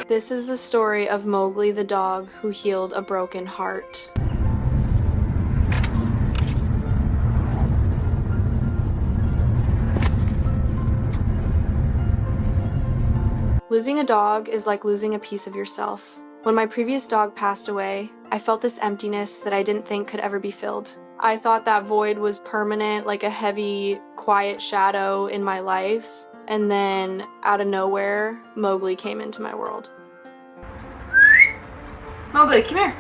This is the story of Mowgli the dog who healed a broken heart. Losing a dog is like losing a piece of yourself. When my previous dog passed away, I felt this emptiness that I didn't think could ever be filled. I thought that void was permanent, like a heavy, quiet shadow in my life. And then, out of nowhere, Mowgli came into my world. Mowgli, come here.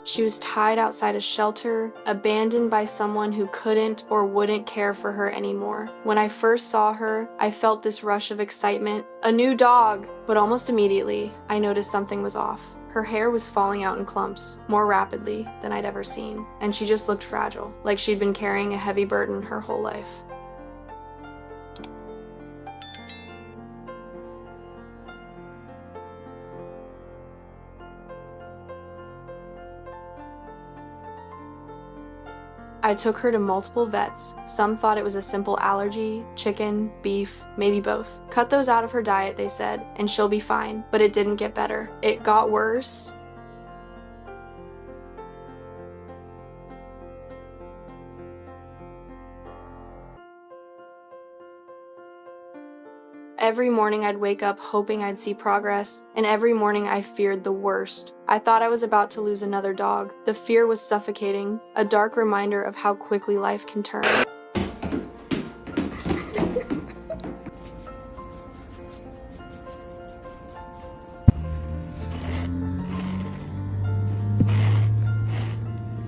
She was tied outside a shelter, abandoned by someone who couldn't or wouldn't care for her anymore. When I first saw her, I felt this rush of excitement, a new dog! But almost immediately, I noticed something was off. Her hair was falling out in clumps, more rapidly than I'd ever seen, and she just looked fragile, like she'd been carrying a heavy burden her whole life. I took her to multiple vets. Some thought it was a simple allergy, chicken, beef, maybe both. Cut those out of her diet, they said, and she'll be fine. But it didn't get better. It got worse. Every morning I'd wake up hoping I'd see progress, and every morning I feared the worst. I thought I was about to lose another dog. The fear was suffocating, a dark reminder of how quickly life can turn.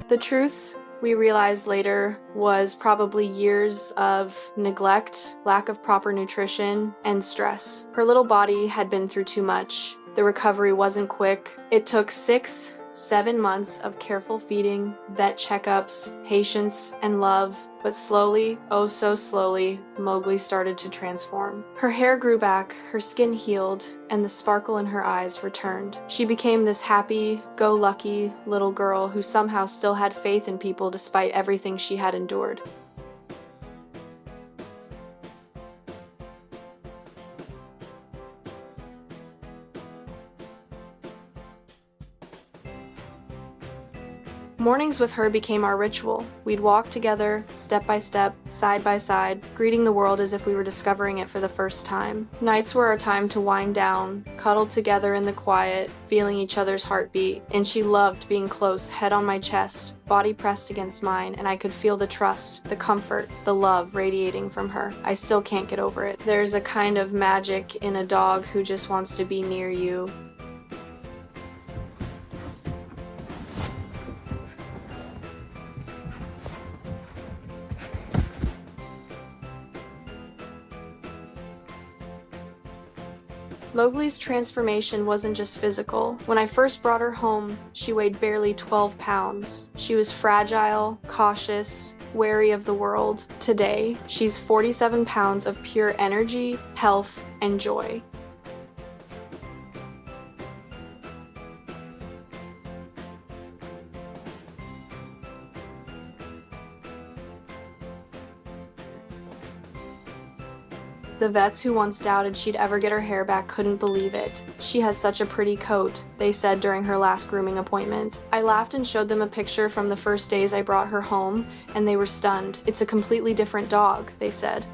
The truth, we realized later, was probably years of neglect, lack of proper nutrition, and stress. Her little body had been through too much. The recovery wasn't quick. It took 6-7 months of careful feeding, vet checkups, patience, and love. But slowly, oh so slowly, Mowgli started to transform. Her hair grew back, her skin healed, and the sparkle in her eyes returned. She became this happy-go-lucky little girl who somehow still had faith in people despite everything she had endured. Mornings with her became our ritual. We'd walk together, step by step, side by side, greeting the world as if we were discovering it for the first time. Nights were our time to wind down, cuddle together in the quiet, feeling each other's heartbeat. And she loved being close, head on my chest, body pressed against mine, and I could feel the trust, the comfort, the love radiating from her. I still can't get over it. There's a kind of magic in a dog who just wants to be near you. Mowgli's transformation wasn't just physical. When I first brought her home, she weighed barely 12 pounds. She was fragile, cautious, wary of the world. Today, she's 47 pounds of pure energy, health, and joy. The vets who once doubted she'd ever get her hair back couldn't believe it. She has such a pretty coat, they said during her last grooming appointment. I laughed and showed them a picture from the first days I brought her home, and they were stunned. It's a completely different dog, they said.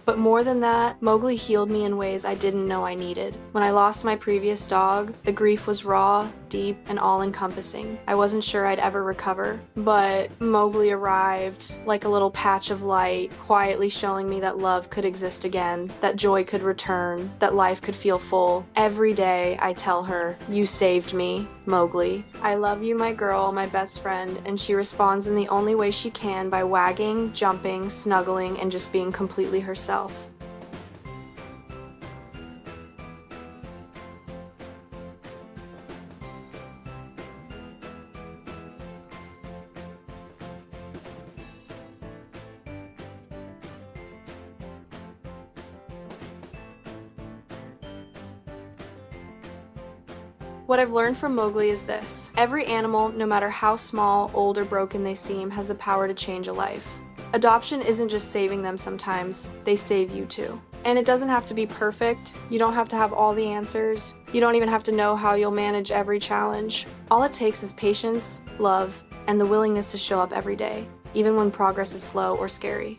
But more than that, Mowgli healed me in ways I didn't know I needed. When I lost my previous dog, the grief was raw, deep, and all-encompassing. I wasn't sure I'd ever recover. But Mowgli arrived, like a little patch of light, quietly showing me that love could exist again, that joy could return, that life could feel full. Every day, I tell her, "You saved me, Mowgli. I love you, my girl, my best friend," and she responds in the only way she can by wagging, jumping, snuggling, and just being completely herself. What I've learned from Mowgli is this: every animal, no matter how small, old, or broken they seem, has the power to change a life. Adoption isn't just saving them sometimes, they save you too. And it doesn't have to be perfect. You don't have to have all the answers. You don't even have to know how you'll manage every challenge. All it takes is patience, love, and the willingness to show up every day, even when progress is slow or scary.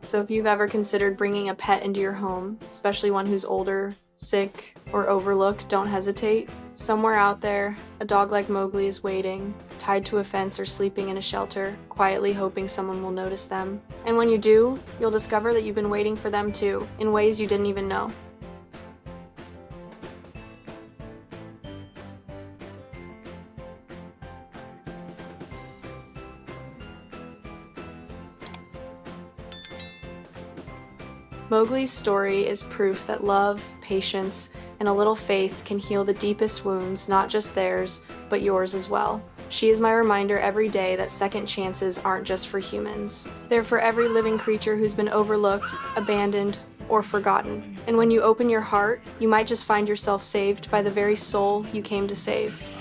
So if you've ever considered bringing a pet into your home, especially one who's older, sick, or overlooked, don't hesitate. Somewhere out there, a dog like Mowgli is waiting, tied to a fence or sleeping in a shelter, quietly hoping someone will notice them. And when you do, you'll discover that you've been waiting for them too, in ways you didn't even know. Mowgli's story is proof that love, patience, and a little faith can heal the deepest wounds, not just theirs, but yours as well. She is my reminder every day that second chances aren't just for humans. They're for every living creature who's been overlooked, abandoned, or forgotten. And when you open your heart, you might just find yourself saved by the very soul you came to save.